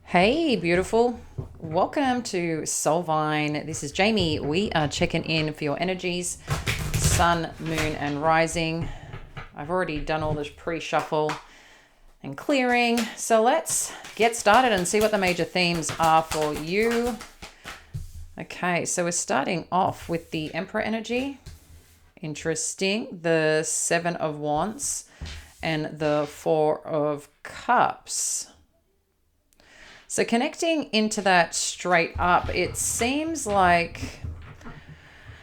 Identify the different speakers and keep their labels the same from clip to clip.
Speaker 1: Hey, beautiful. Welcome to Soulvine. This is Jamie. We are checking in for your energies, sun, moon, and rising. I've already done all this pre-shuffle and clearing. So let's get started and see what the major themes are for you. Okay, so we're starting off with the Emperor energy. Interesting. The Seven of Wands and the Four of Cups. So connecting into that straight up, it seems like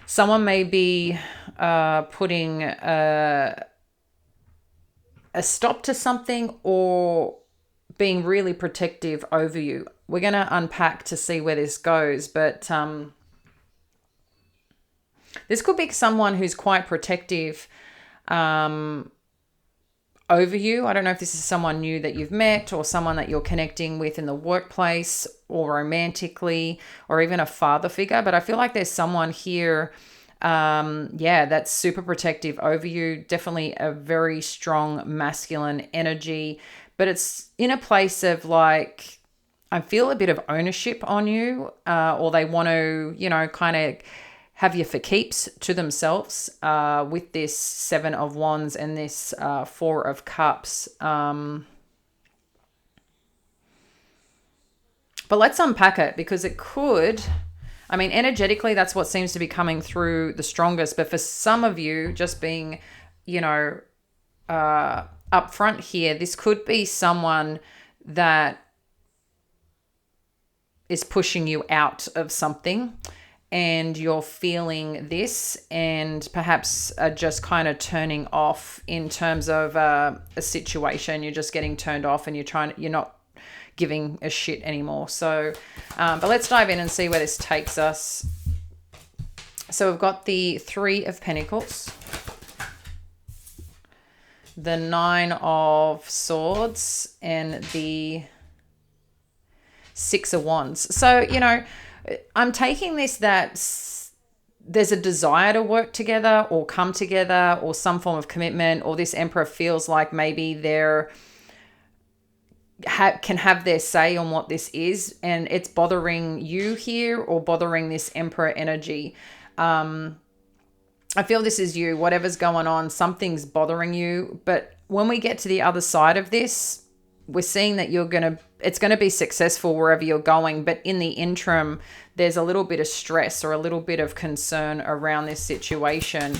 Speaker 1: someone may be putting a stop to something or being really protective over you. We're going to unpack to see where this goes, but this could be someone who's quite protective over you. I don't know if this is someone new that you've met or someone that you're connecting with in the workplace or romantically or even a father figure, but I feel like there's someone here that's super protective over you. Definitely a very strong masculine energy, but it's in a place of like, I feel a bit of ownership on you, or they want to, kind of have you for keeps to themselves with this Seven of Wands and this Four of Cups. But let's unpack it because it could, energetically, that's what seems to be coming through the strongest. But for some of you, just being, up front here, this could be someone that is pushing you out of something. And you're feeling this and perhaps are just kind of turning off in terms of a situation. You're just getting turned off and you're not giving a shit anymore. So, but let's dive in and see where this takes us. So we've got the Three of Pentacles, the Nine of Swords, and the Six of Wands. So, I'm taking this that there's a desire to work together or come together or some form of commitment, or this Emperor feels like maybe they're can have their say on what this is, and it's bothering you here or bothering this Emperor energy. I feel this is you. Whatever's going on, something's bothering you. But when we get to the other side of this, we're seeing that it's going to be successful wherever you're going. But in the interim, there's a little bit of stress or a little bit of concern around this situation.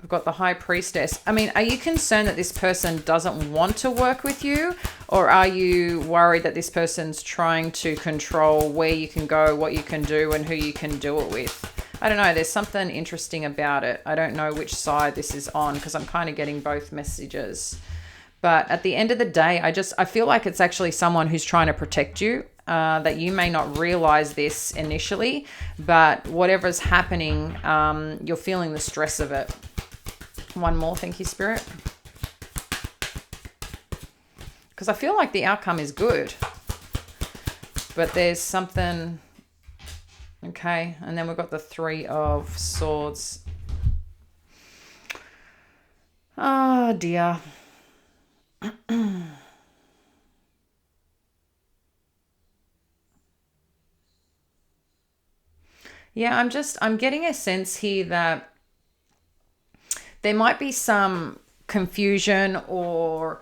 Speaker 1: We've got the High Priestess. Are you concerned that this person doesn't want to work with you? Or are you worried that this person's trying to control where you can go, what you can do, and who you can do it with? I don't know. There's something interesting about it. I don't know which side this is on because I'm kind of getting both messages. But at the end of the day, I feel like it's actually someone who's trying to protect you, that you may not realize this initially, but whatever's happening, you're feeling the stress of it. One more. Thank you, Spirit. Because I feel like the outcome is good, but there's something... Okay, and then we've got the Three of Swords. Oh, dear. Yeah, I'm getting a sense here that there might be some confusion or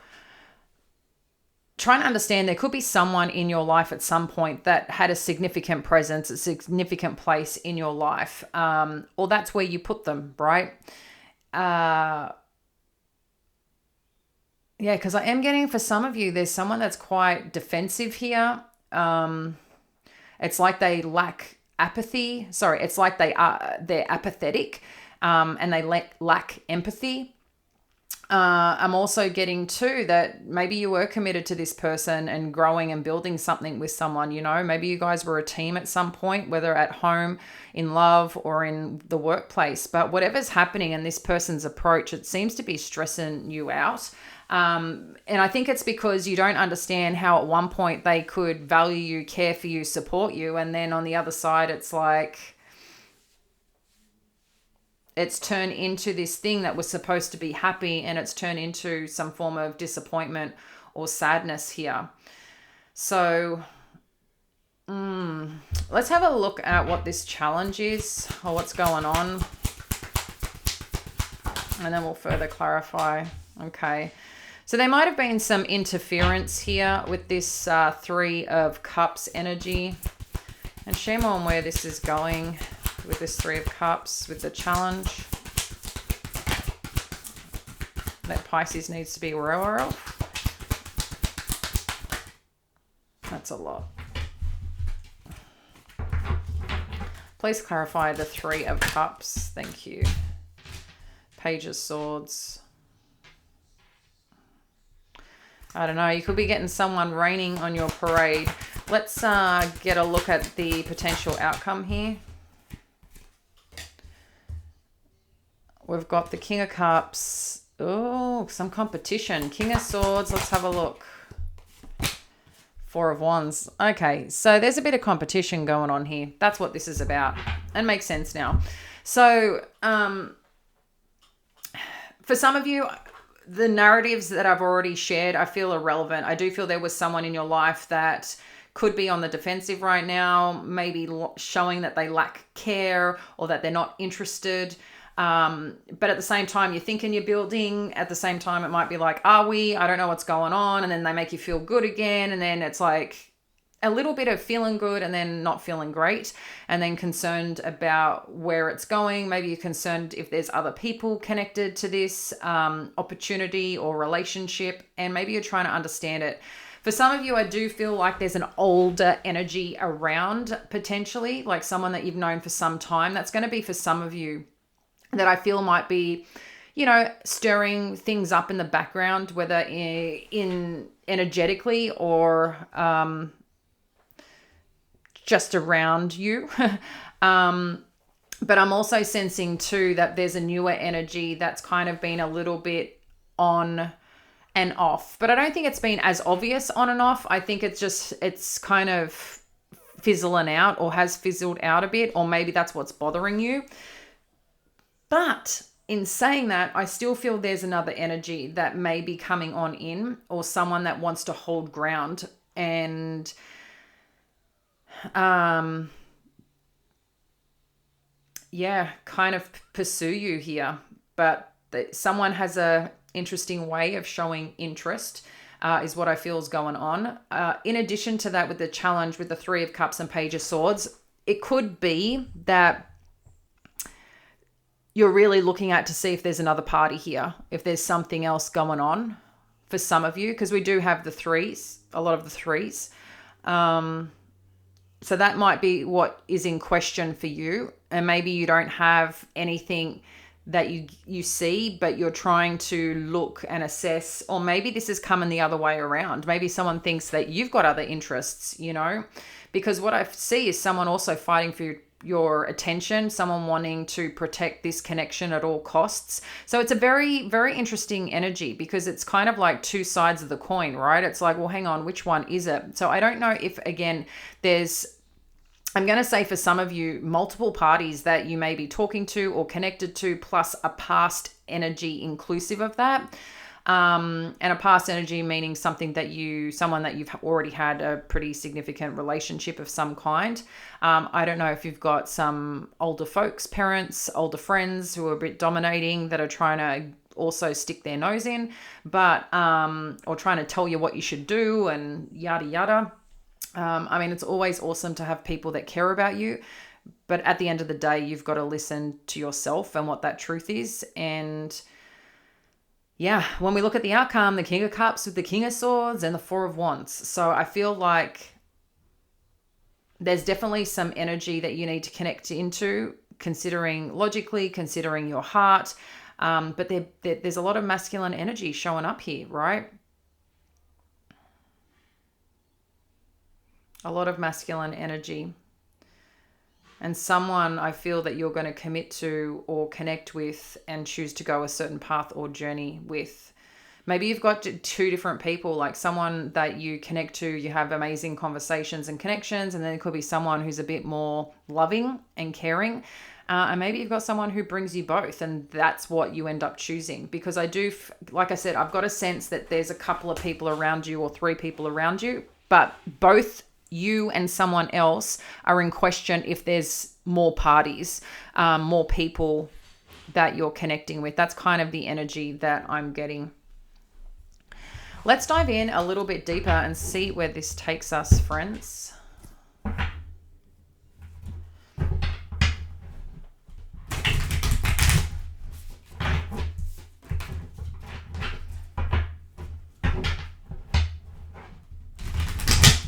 Speaker 1: trying to understand. There could be someone in your life at some point that had a significant presence, a significant place in your life, or that's where you put them, right? Because I am getting, for some of you, there's someone that's quite defensive here. It's like they lack apathy. Sorry, it's like they're apathetic, and they lack empathy. I'm also getting too that maybe you were committed to this person and growing and building something with someone, maybe you guys were a team at some point, whether at home, in love, or in the workplace. But whatever's happening in this person's approach, it seems to be stressing you out. And I think it's because you don't understand how at one point they could value you, care for you, support you. And then on the other side, it's like, it's turned into this thing that was supposed to be happy, and it's turned into some form of disappointment or sadness here. So let's have a look at what this challenge is, or what's going on, and then we'll further clarify. Okay. So there might have been some interference here with this Three of Cups energy. And share more on where this is going with this Three of Cups, with the challenge that Pisces needs to be aware of. That's a lot. Please clarify the Three of Cups. Thank you. Page of Swords. I don't know. You could be getting someone raining on your parade. Let's get a look at the potential outcome here. We've got the King of Cups. Oh, some competition. King of Swords. Let's have a look. Four of Wands. Okay, so there's a bit of competition going on here. That's what this is about. And makes sense now. So, for some of you, the narratives that I've already shared, I feel are relevant. I do feel there was someone in your life that could be on the defensive right now, maybe showing that they lack care or that they're not interested. But at the same time, you're thinking you're building. At the same time, it might be like, are we? I don't know what's going on. And then they make you feel good again. And then it's like a little bit of feeling good and then not feeling great, and then concerned about where it's going. Maybe you're concerned if there's other people connected to this opportunity or relationship, and maybe you're trying to understand it. For some of you, I do feel like there's an older energy around, potentially, like someone that you've known for some time. That's going to be for some of you that I feel might be, you know, stirring things up in the background, whether in energetically or just around you. But I'm also sensing too that there's a newer energy that's kind of been a little bit on and off. But I don't think it's been as obvious on and off. I think it's kind of fizzling out, or has fizzled out a bit, or maybe that's what's bothering you. But in saying that, I still feel there's another energy that may be coming on in, or someone that wants to hold ground and kind of pursue you here. But someone has a interesting way of showing interest, is what I feel is going on. In addition to that, with the challenge with the Three of Cups and Page of Swords, it could be that you're really looking at to see if there's another party here, if there's something else going on for some of you, because we do have the threes, a lot of the threes. So that might be what is in question for you. And maybe you don't have anything that you see, but you're trying to look and assess, or maybe this is coming the other way around. Maybe someone thinks that you've got other interests, you know, because what I see is someone also fighting for your attention, someone wanting to protect this connection at all costs. So it's a very, very interesting energy, because it's kind of like two sides of the coin, right? It's like, well, hang on, which one is it? So I don't know if, again, I'm going to say for some of you, multiple parties that you may be talking to or connected to, plus a past energy inclusive of that. And a past energy meaning someone that you've already had a pretty significant relationship of some kind. I don't know if you've got some older folks, parents, older friends who are a bit dominating, that are trying to also stick their nose in, but or trying to tell you what you should do and yada yada. I mean, it's always awesome to have people that care about you, but at the end of the day, you've got to listen to yourself and what that truth is. And yeah, when we look at the outcome, the King of Cups with the King of Swords and the Four of Wands. So I feel like there's definitely some energy that you need to connect into, considering logically, considering your heart. But there's a lot of masculine energy showing up here, right? A lot of masculine energy. And someone I feel that you're going to commit to or connect with and choose to go a certain path or journey with. Maybe you've got two different people, like someone that you connect to, you have amazing conversations and connections, and then it could be someone who's a bit more loving and caring. And maybe you've got someone who brings you both, and that's what you end up choosing. Because I do, like I said, I've got a sense that there's a couple of people around you or 3 people around you, but both you and someone else are in question if there's more parties, more people that you're connecting with. That's kind of the energy that I'm getting. Let's dive in a little bit deeper and see where this takes us, friends.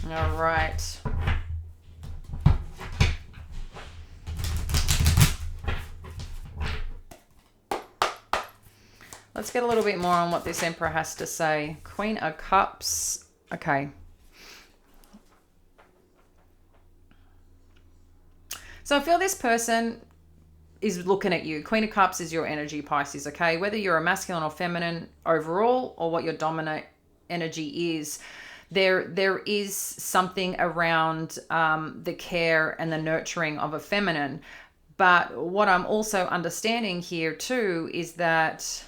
Speaker 1: All right. Let's get a little bit more on what this Emperor has to say. Queen of Cups. Okay. So I feel this person is looking at you. Queen of Cups is your energy, Pisces, okay? Whether you're a masculine or feminine overall, or what your dominant energy is, there is something around the care and the nurturing of a feminine. But what I'm also understanding here too is that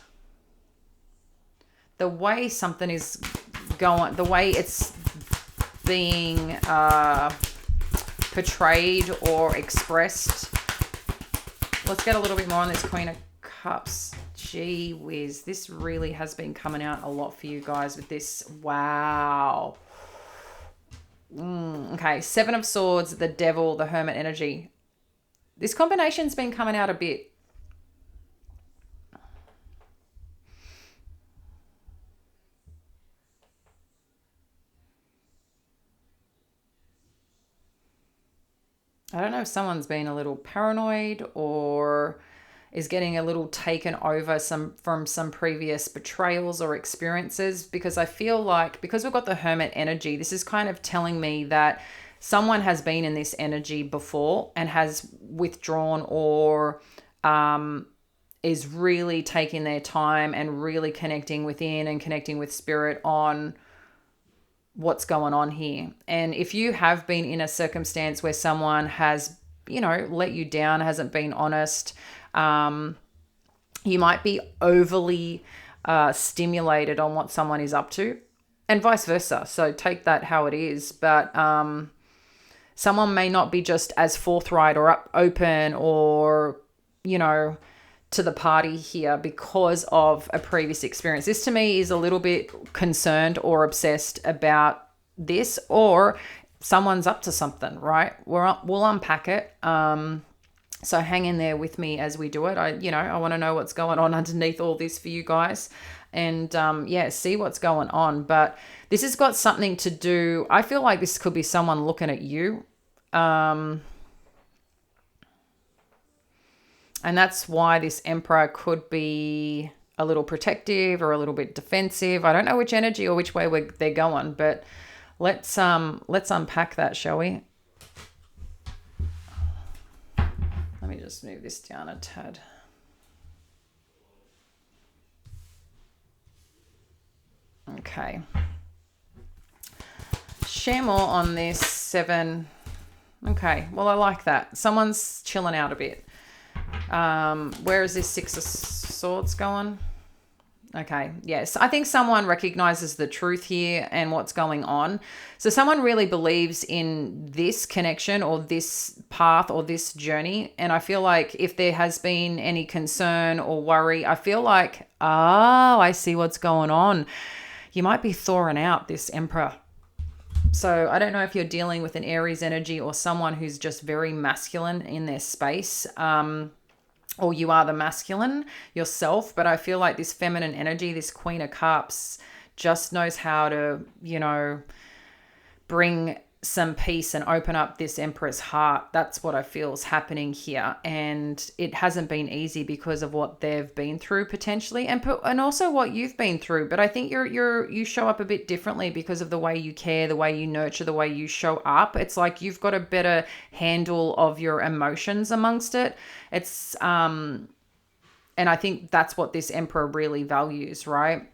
Speaker 1: the way something is going, the way it's being portrayed or expressed. Let's get a little bit more on this Queen of Cups. Gee whiz, this really has been coming out a lot for you guys with this. Wow. Okay, 7 of Swords, the Devil, the Hermit energy. This combination's been coming out a bit. I don't know if someone's been a little paranoid or is getting a little taken over from some previous betrayals or experiences, because I feel like, because we've got the Hermit energy, this is kind of telling me that someone has been in this energy before and has withdrawn, or is really taking their time and really connecting within and connecting with spirit on what's going on here. And if you have been in a circumstance where someone has, let you down, hasn't been honest, you might be overly stimulated on what someone is up to, and vice versa. So take that how it is. But someone may not be just as forthright or open or, to the party here because of a previous experience. This to me is a little bit concerned or obsessed about this, or someone's up to something, right? We'll unpack it. So hang in there with me as we do it. I want to know what's going on underneath all this for you guys, and see what's going on. But this has got something to do. I feel like this could be someone looking at you. And that's why this Emperor could be a little protective or a little bit defensive. I don't know which energy or which way they're going, but let's unpack that, shall we? Let me just move this down a tad. Okay. Share more on this 7. Okay, well, I like that. Someone's chilling out a bit. Where is this 6 of Swords going? Okay, yes. I think someone recognizes the truth here and what's going on. So someone really believes in this connection or this path or this journey. And I feel like if there has been any concern or worry, I feel like, I see what's going on. You might be thawing out this Emperor. So I don't know if you're dealing with an Aries energy or someone who's just very masculine in their space, or you are the masculine yourself. But I feel like this feminine energy, this Queen of Cups, just knows how to, bring some peace and open up this Emperor's heart. That's what I feel is happening here. And it hasn't been easy because of what they've been through potentially, and also what you've been through. But I think you show up a bit differently because of the way you care, the way you nurture, the way you show up. It's like you've got a better handle of your emotions amongst it. It's and I think that's what this Emperor really values, right?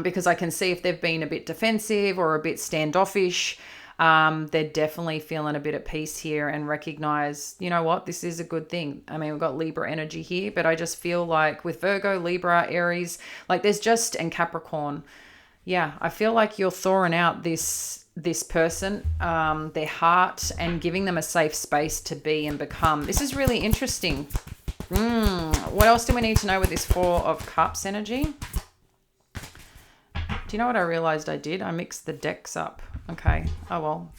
Speaker 1: Because I can see if they've been a bit defensive or a bit standoffish, they're definitely feeling a bit at peace here and recognize, you know what, this is a good thing. I mean, we've got Libra energy here, but I just feel like with Virgo, Libra, Aries, like there's just, and Capricorn, yeah, I feel like you're thawing out this person, their heart, and giving them a safe space to be and become. This is really interesting. What else do we need to know with this Four of Cups energy? Do you know what I realized I did? I mixed the decks up. Okay. Oh, well.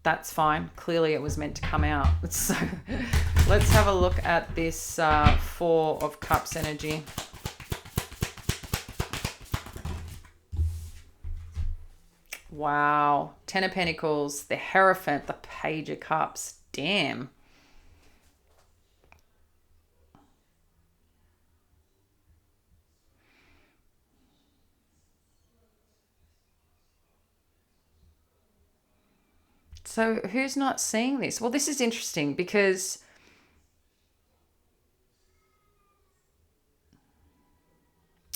Speaker 1: That's fine. Clearly it was meant to come out. So let's have a look at this Four of Cups energy. Wow. Ten of Pentacles, the Hierophant, the Page of Cups. Damn. So who's not seeing this? Well, this is interesting because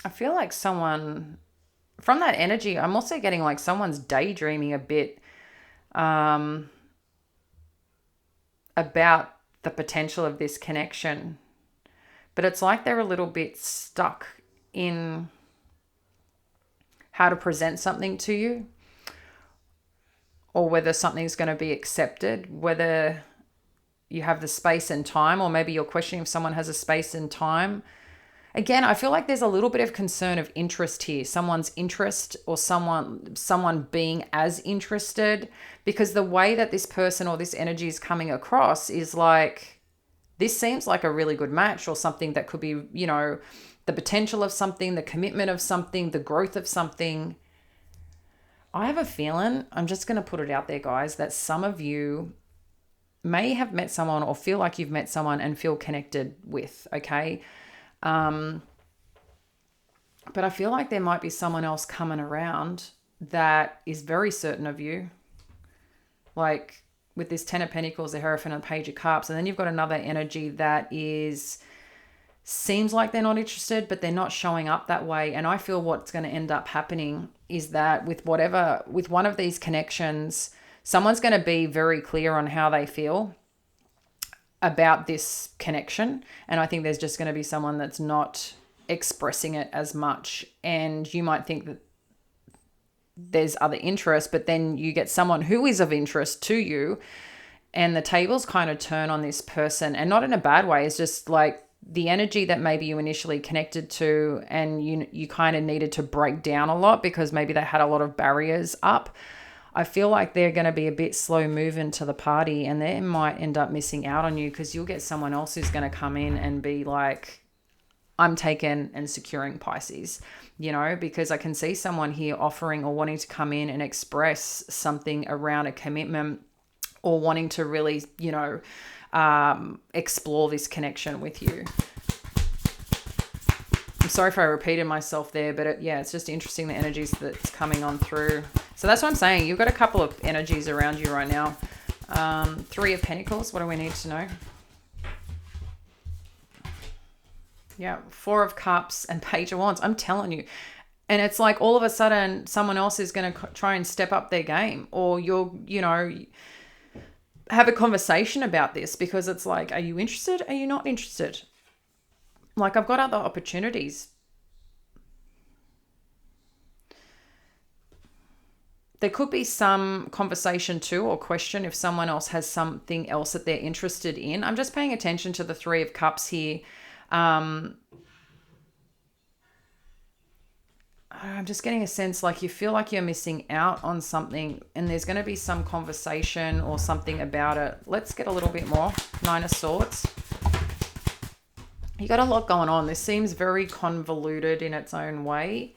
Speaker 1: I feel like someone, from that energy, I'm also getting like someone's daydreaming a bit about the potential of this connection. But it's like they're a little bit stuck in how to present something to you, or whether something's going to be accepted, whether you have the space and time, or maybe you're questioning if someone has a space and time. Again, I feel like there's a little bit of concern of interest here, someone's interest, or someone being as interested, because the way that this person or this energy is coming across is like, this seems like a really good match, or something that could be, you know, the potential of something, the commitment of something, the growth of something. I have a feeling, I'm just going to put it out there, guys, that some of you may have met someone or feel like you've met someone and feel connected with, okay? But I feel like there might be someone else coming around that is very certain of you. Like with this Ten of Pentacles, the Hierophant, and the Page of Cups. And then you've got another energy that seems like they're not interested, but they're not showing up that way. And I feel what's going to end up happening is that with one of these connections, someone's going to be very clear on how they feel about this connection. And I think there's just going to be someone that's not expressing it as much. And you might think that there's other interest, but then you get someone who is of interest to you, and the tables kind of turn on this person, and not in a bad way. It's just like the energy that maybe you initially connected to, and you kind of needed to break down a lot because maybe they had a lot of barriers up. I feel like they're going to be a bit slow moving to the party, and they might end up missing out on you because you'll get someone else who's going to come in and be like, I'm taken and securing, Pisces, you know, because I can see someone here offering or wanting to come in and express something around a commitment, or wanting to really, you know, explore this connection with you. I'm sorry if I repeated myself there, but it's just interesting, the energies that's coming on through. So that's what I'm saying. You've got a couple of energies around you right now. Three of Pentacles. What do we need to know? Yeah, Four of Cups and Page of Wands. I'm telling you. And it's like all of a sudden someone else is going to try and step up their game, or have a conversation about this, because it's like, are you interested? Are you not interested? Like, I've got other opportunities. There could be some conversation too, or question if someone else has something else that they're interested in. I'm just paying attention to the Three of Cups here. I'm just getting a sense like you feel like you're missing out on something, and there's going to be some conversation or something about it. Let's get a little bit more. Nine of Swords. You got a lot going on. This seems very convoluted in its own way.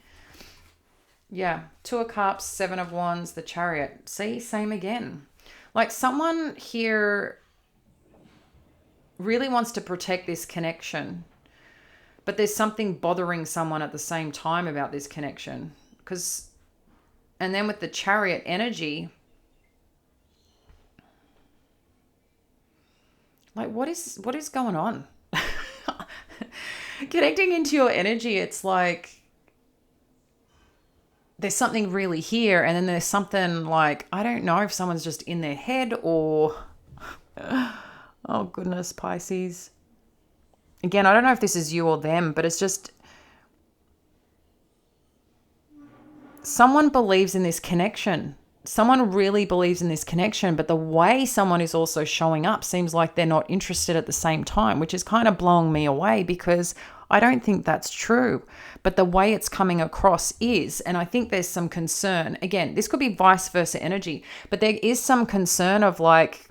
Speaker 1: Yeah, Two of Cups, Seven of Wands, the Chariot. See, same again. Like someone here really wants to protect this connection, but there's something bothering someone at the same time about this connection. And then with the Chariot energy, like what is going on? Connecting into your energy, it's like there's something really here, and then there's something like, I don't know if someone's just in their head or oh goodness, Pisces. Again, I don't know if this is you or them, but it's just someone believes in this connection. Someone really believes in this connection, but the way someone is also showing up seems like they're not interested at the same time, which is kind of blowing me away because I don't think that's true. But the way it's coming across is, and I think there's some concern. Again, this could be vice versa energy, but there is some concern of like,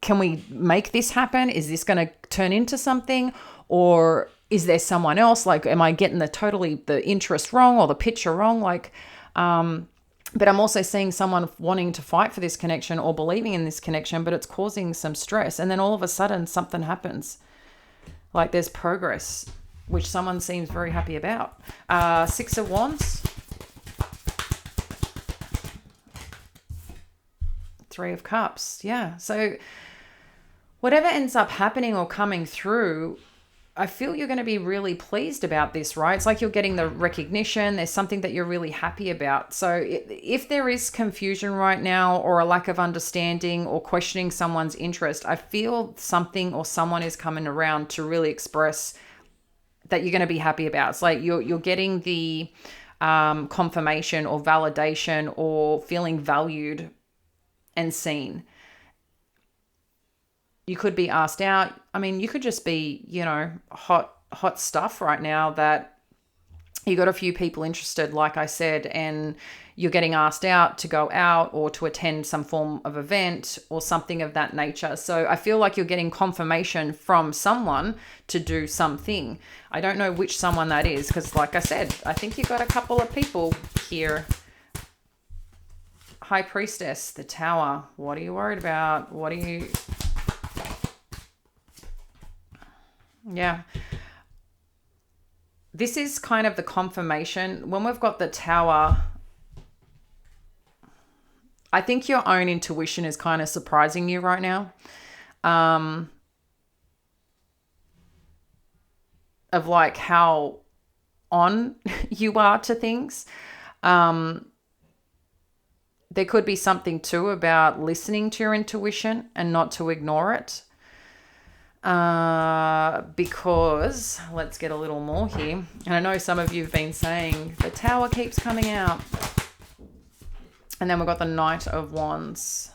Speaker 1: can we make this happen? Is this going to turn into something? Or is there someone else? Like, am I getting the interest wrong or the picture wrong? Like, but I'm also seeing someone wanting to fight for this connection or believing in this connection, but it's causing some stress. And then all of a sudden something happens. Like there's progress, which someone seems very happy about. 6 of Wands. 3 of Cups. Yeah. So whatever ends up happening or coming through, I feel you're going to be really pleased about this, right? It's like you're getting the recognition. There's something that you're really happy about. So if there is confusion right now or a lack of understanding or questioning someone's interest, I feel something or someone is coming around to really express that you're going to be happy about. It's like you're getting the confirmation or validation or feeling valued and seen. You could be asked out. I mean, you could just be, hot stuff right now that you got a few people interested, like I said, and you're getting asked out to go out or to attend some form of event or something of that nature. So I feel like you're getting confirmation from someone to do something. I don't know which someone that is because, like I said, I think you got a couple of people here. High Priestess, the Tower. What are you worried about? Yeah. This is kind of the confirmation. When we've got the Tower, I think your own intuition is kind of surprising you right now. Of like how on you are to things. There could be something too about listening to your intuition and not to ignore it. Because let's get a little more here. And I know some of you have been saying the Tower keeps coming out. And then we've got the Knight of Wands.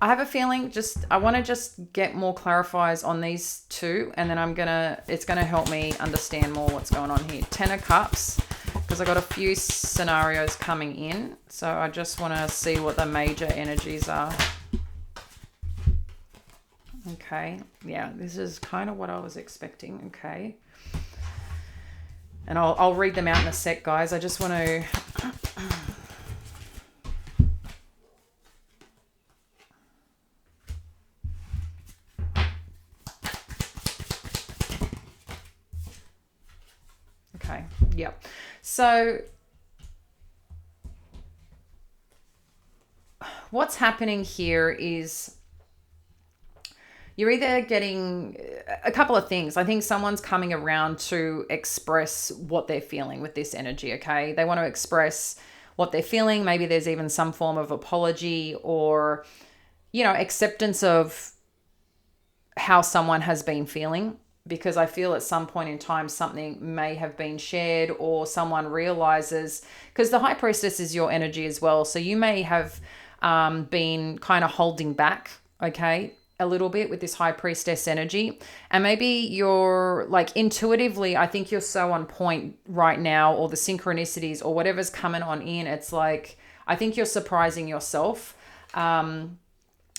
Speaker 1: I have a feeling I want to just get more clarifiers on these two. And then it's going to help me understand more what's going on here. 10 of Cups. Because I got a few scenarios coming in. So I just want to see what the major energies are. Okay. Yeah, this is kind of what I was expecting. Okay. And I'll read them out in a sec, guys. I just want to... Okay. Yep. So what's happening here is you're either getting a couple of things. I think someone's coming around to express what they're feeling with this energy, okay? They want to express what they're feeling. Maybe there's even some form of apology or, acceptance of how someone has been feeling. Because I feel at some point in time, something may have been shared or someone realizes, because the High Priestess is your energy as well. So you may have been kind of holding back, okay, a little bit with this High Priestess energy. And maybe you're like intuitively, I think you're so on point right now, or the synchronicities or whatever's coming on in. It's like, I think you're surprising yourself.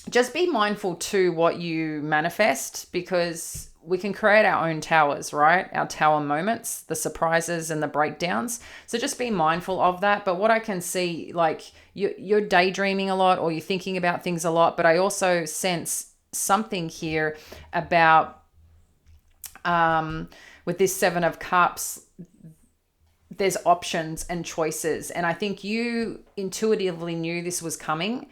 Speaker 1: Just be mindful too what you manifest, because we can create our own towers, right? Our tower moments, the surprises and the breakdowns. So just be mindful of that. But what I can see, like you're daydreaming a lot or you're thinking about things a lot, but I also sense something here about with this 7 of Cups, there's options and choices. And I think you intuitively knew this was coming.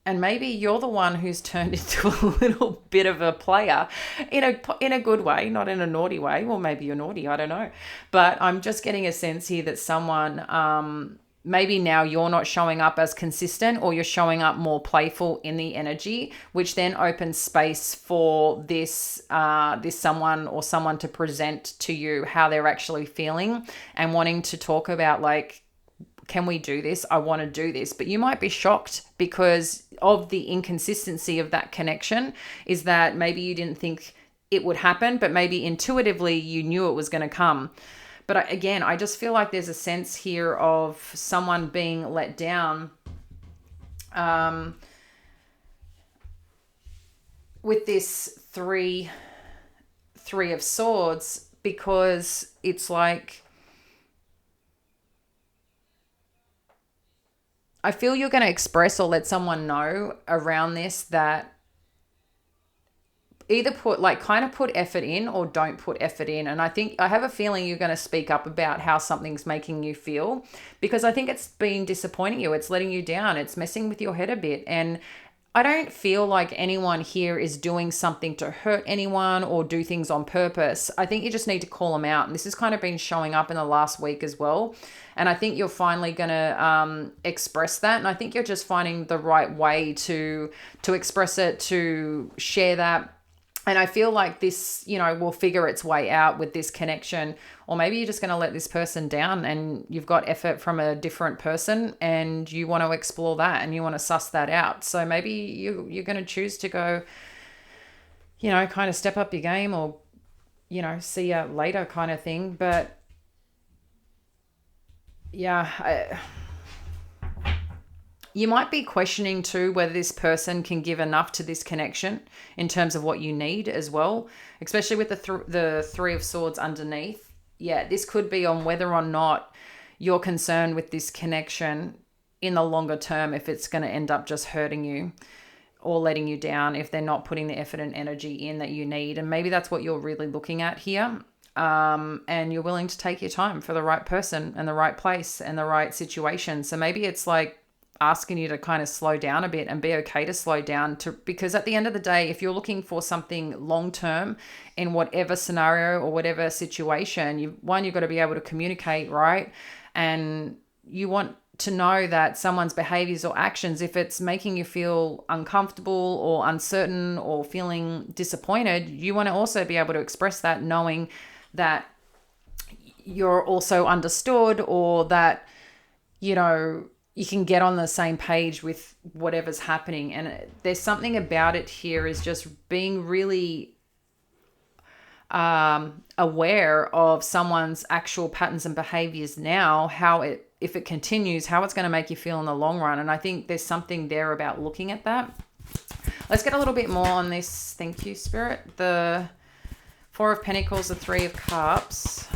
Speaker 1: And maybe you're the one who's turned into a little bit of a player in a good way, not in a naughty way. Well, maybe you're naughty, I don't know. But I'm just getting a sense here that someone, maybe now you're not showing up as consistent, or you're showing up more playful in the energy, which then opens space for this someone or someone to present to you how they're actually feeling and wanting to talk about, like, can we do this? I want to do this. But you might be shocked because of the inconsistency of that connection, is that maybe you didn't think it would happen, but maybe intuitively you knew it was going to come. But again, I just feel like there's a sense here of someone being let down with this three of swords, because it's like, I feel you're going to express or let someone know around this that either kind of put effort in or don't put effort in. And I have a feeling you're going to speak up about how something's making you feel, because I think it's been disappointing you. It's letting you down. It's messing with your head a bit. And I don't feel like anyone here is doing something to hurt anyone or do things on purpose. I think you just need to call them out. And this has kind of been showing up in the last week as well. And I think you're finally going to express that. And I think you're just finding the right way to express it, to share that. And I feel like this, will figure its way out with this connection. Or maybe you're just going to let this person down and you've got effort from a different person and you want to explore that and you want to suss that out. So maybe you're going to choose to go, kind of step up your game, or, see you later kind of thing. But yeah, you might be questioning too whether this person can give enough to this connection in terms of what you need as well, especially with the Three of Swords underneath. Yeah, this could be on whether or not you're concerned with this connection in the longer term, if it's going to end up just hurting you or letting you down if they're not putting the effort and energy in that you need. And maybe that's what you're really looking at here. And you're willing to take your time for the right person and the right place and the right situation. So maybe it's like asking you to kind of slow down a bit and be okay to slow down, because at the end of the day, if you're looking for something long term in whatever scenario or whatever situation, you've got to be able to communicate, right? And you want to know that someone's behaviors or actions, if it's making you feel uncomfortable or uncertain or feeling disappointed, you want to also be able to express that, knowing that you're also understood, or that you can get on the same page with whatever's happening. And there's something about it here is just being really aware of someone's actual patterns and behaviors now, if it continues, how it's going to make you feel in the long run. And I think there's something there about looking at that. Let's get a little bit more on this. Thank you, Spirit. The Four of Pentacles, the Three of Cups,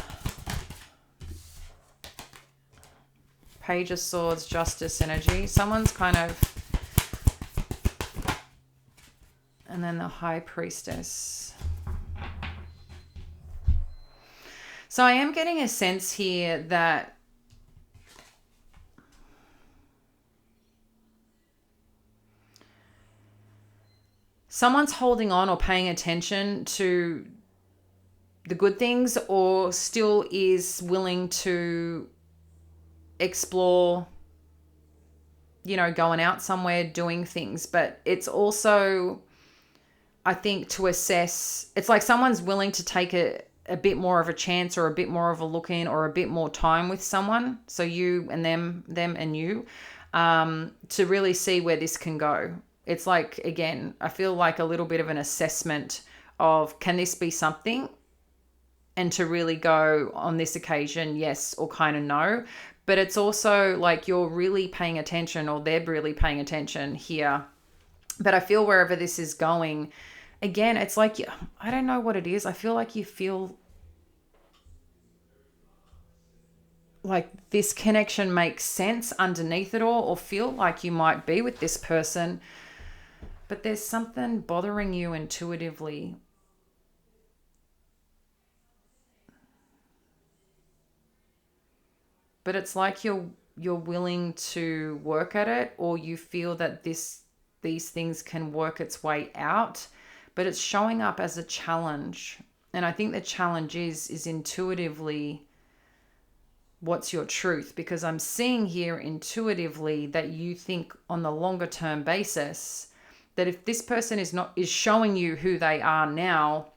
Speaker 1: Page of Swords, Justice energy. Someone's kind of... And then the High Priestess. So I am getting a sense here that someone's holding on or paying attention to the good things, or still is willing to explore, going out somewhere, doing things. But it's also, I think, to assess, it's like someone's willing to take a bit more of a chance, or a bit more of a look in, or a bit more time with someone. So you and them and you, to really see where this can go. It's like, again, I feel like a little bit of an assessment of, can this be something? And to really go on this occasion, yes, or kind of no. But it's also like you're really paying attention, or they're really paying attention here. But I feel wherever this is going, again, it's like, I don't know what it is. I feel like you feel like this connection makes sense underneath it all, or feel like you might be with this person, but there's something bothering you intuitively. But it's like you're willing to work at it, or you feel that this these things can work its way out, but it's showing up as a challenge. And I think the challenge is intuitively, what's your truth? Because I'm seeing here intuitively that you think on the longer term basis that if this person is showing you who they are now,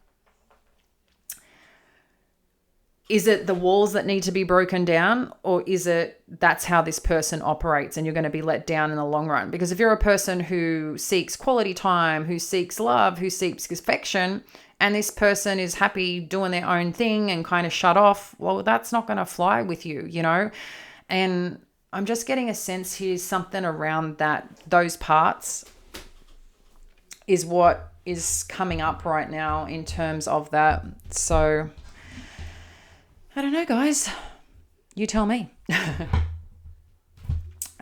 Speaker 1: is it the walls that need to be broken down, or is it that's how this person operates and you're going to be let down in the long run? Because if you're a person who seeks quality time, who seeks love, who seeks affection, and this person is happy doing their own thing and kind of shut off, well, that's not going to fly with you, you know? And I'm just getting a sense here, something around those parts is what is coming up right now in terms of that. So I don't know, guys. You tell me.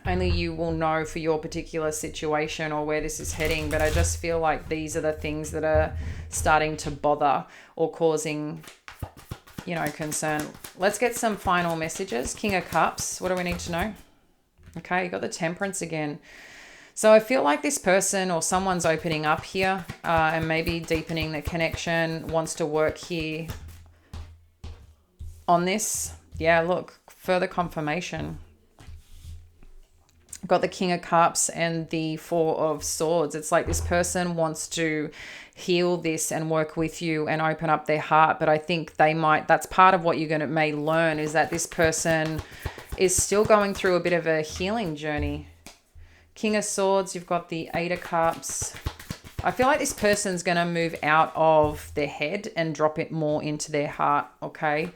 Speaker 1: Only you will know for your particular situation or where this is heading. But I just feel like these are the things that are starting to bother or causing, concern. Let's get some final messages. King of Cups. What do we need to know? Okay, you got the Temperance again. So I feel like this person or someone's opening up here and maybe deepening the connection, wants to work here on this. Yeah, look, further confirmation. Got the King of Cups and the Four of Swords. It's like this person wants to heal this and work with you and open up their heart. But I think that's part of what you're may learn, is that this person is still going through a bit of a healing journey. King of Swords, you've got the Eight of Cups. I feel like this person's going to move out of their head and drop it more into their heart, okay?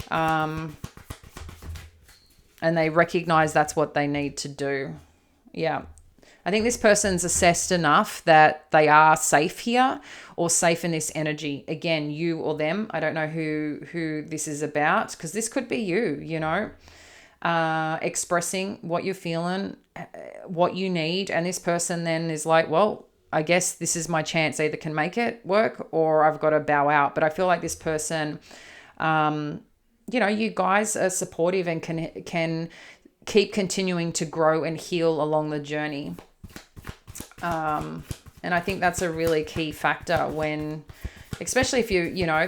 Speaker 1: And they recognize that's what they need to do. Yeah. I think this person's assessed enough that they are safe here or safe in this energy. Again, you or them. I don't know who this is about, because this could be you, expressing what you're feeling, what you need. And this person then is like, well, I guess this is my chance. I either can make it work or I've got to bow out. But I feel like this person, you guys are supportive and can keep continuing to grow and heal along the journey. And I think that's a really key factor when, especially if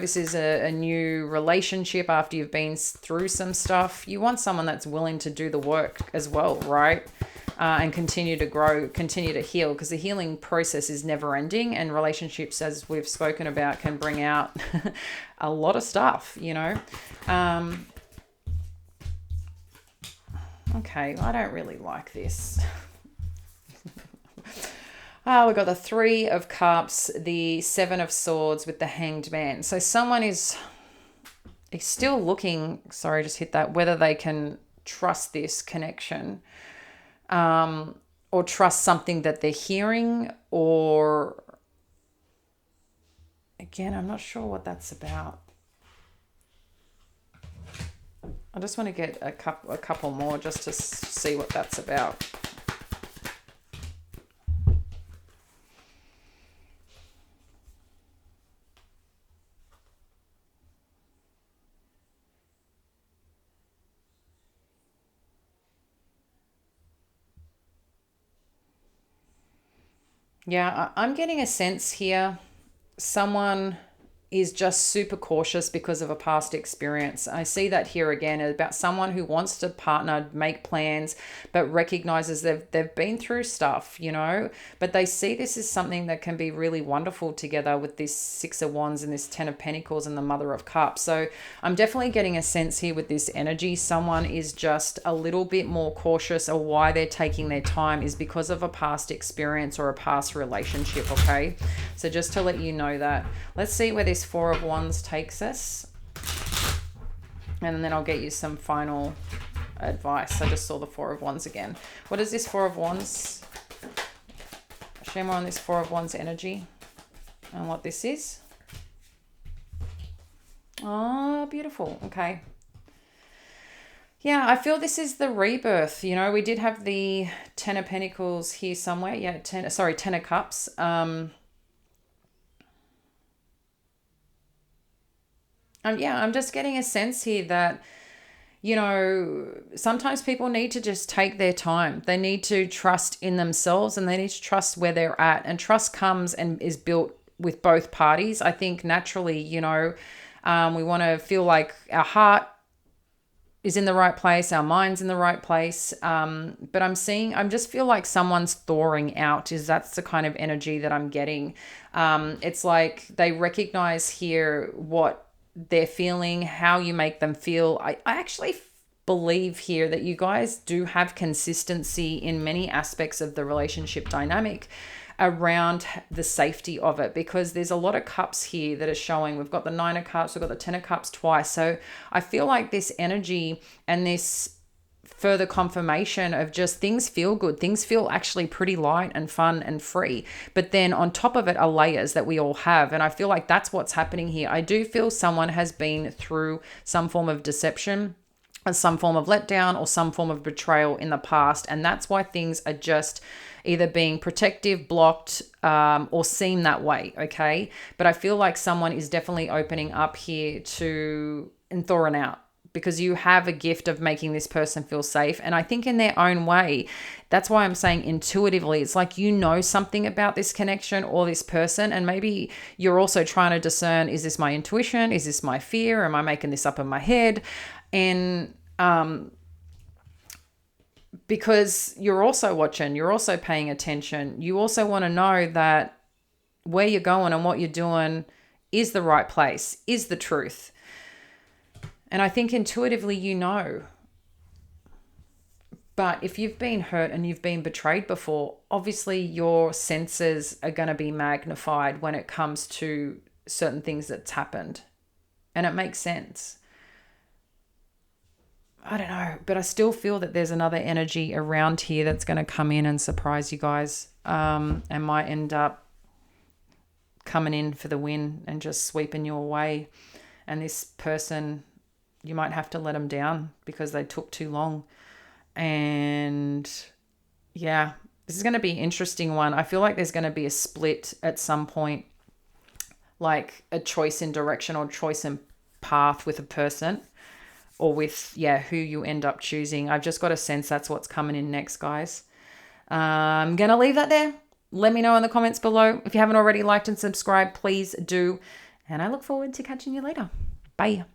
Speaker 1: this is a new relationship after you've been through some stuff, you want someone that's willing to do the work as well, right? And continue to grow, continue to heal, because the healing process is never ending, and relationships, as we've spoken about, can bring out a lot of stuff, Okay, I don't really like this. We've got the Three of Cups, the Seven of Swords with the Hanged Man. So someone is still looking, sorry, just hit that, whether they can trust this connection. Or trust something that they're hearing, or again, I'm not sure what that's about. I just want to get a couple more just to see what that's about. Yeah, I'm getting a sense here. Someone is just super cautious because of a past experience. I see that here again about someone who wants to partner, make plans, but recognizes they've been through stuff, but they see this as something that can be really wonderful together with this Six of Wands and this Ten of Pentacles and the Mother of Cups. So I'm definitely getting a sense here with this energy. Someone is just a little bit more cautious, or why they're taking their time is because of a past experience or a past relationship, okay? So just to let you know that. Let's see where this Four of Wands takes us, and then I'll get you some final advice. I just saw the Four of Wands again. What is this Four of Wands? Share more on this Four of Wands energy and what this is. Oh, beautiful. Okay. Yeah, I feel this is the rebirth. We did have the Ten of Pentacles here somewhere. Yeah, Ten of Cups. I'm just getting a sense here that you know, sometimes people need to just take their time. They need to trust in themselves and they need to trust where they're at. And trust comes and is built with both parties. I think naturally, you know, we want to feel like our heart is in the right place, our mind's in the right place. But I'm just feel like someone's thawing out. That's the kind of energy that I'm getting. It's like they recognize here what they're feeling, how you make them feel. I actually believe here that you guys do have consistency in many aspects of the relationship dynamic around the safety of it, because there's a lot of cups here that are showing. We've got the 9 of cups, we've got the 10 of cups twice. So I feel like this energy and this further confirmation of just things feel good. Things feel actually pretty light and fun and free. But then on top of it are layers that we all have. And I feel like that's what's happening here. I do feel someone has been through some form of deception, some form of letdown, or some form of betrayal in the past. And that's why things are just either being protective, blocked, or seem that way, okay? But I feel like someone is definitely opening up here to and thawing out, because you have a gift of making this person feel safe. And I think in their own way, that's why I'm saying intuitively, it's like you know something about this connection or this person. And maybe you're also trying to discern, is this my intuition? Is this my fear? Am I making this up in my head? And because you're also watching, you're also paying attention. You also want to know that where you're going and what you're doing is the right place, is the truth. And I think intuitively you know. But if you've been hurt and you've been betrayed before, obviously your senses are going to be magnified when it comes to certain things that's happened. And it makes sense. I don't know, but I still feel that there's another energy around here that's going to come in and surprise you guys, and might end up coming in for the win and just sweeping you away. And this person, you might have to let them down because they took too long. And yeah, this is going to be an interesting one. I feel like there's going to be a split at some point, like a choice in direction or choice in path with a person, or with, who you end up choosing. I've just got a sense that's what's coming in next, guys. I'm going to leave that there. Let me know in the comments below. If you haven't already liked and subscribed, please do. And I look forward to catching you later. Bye.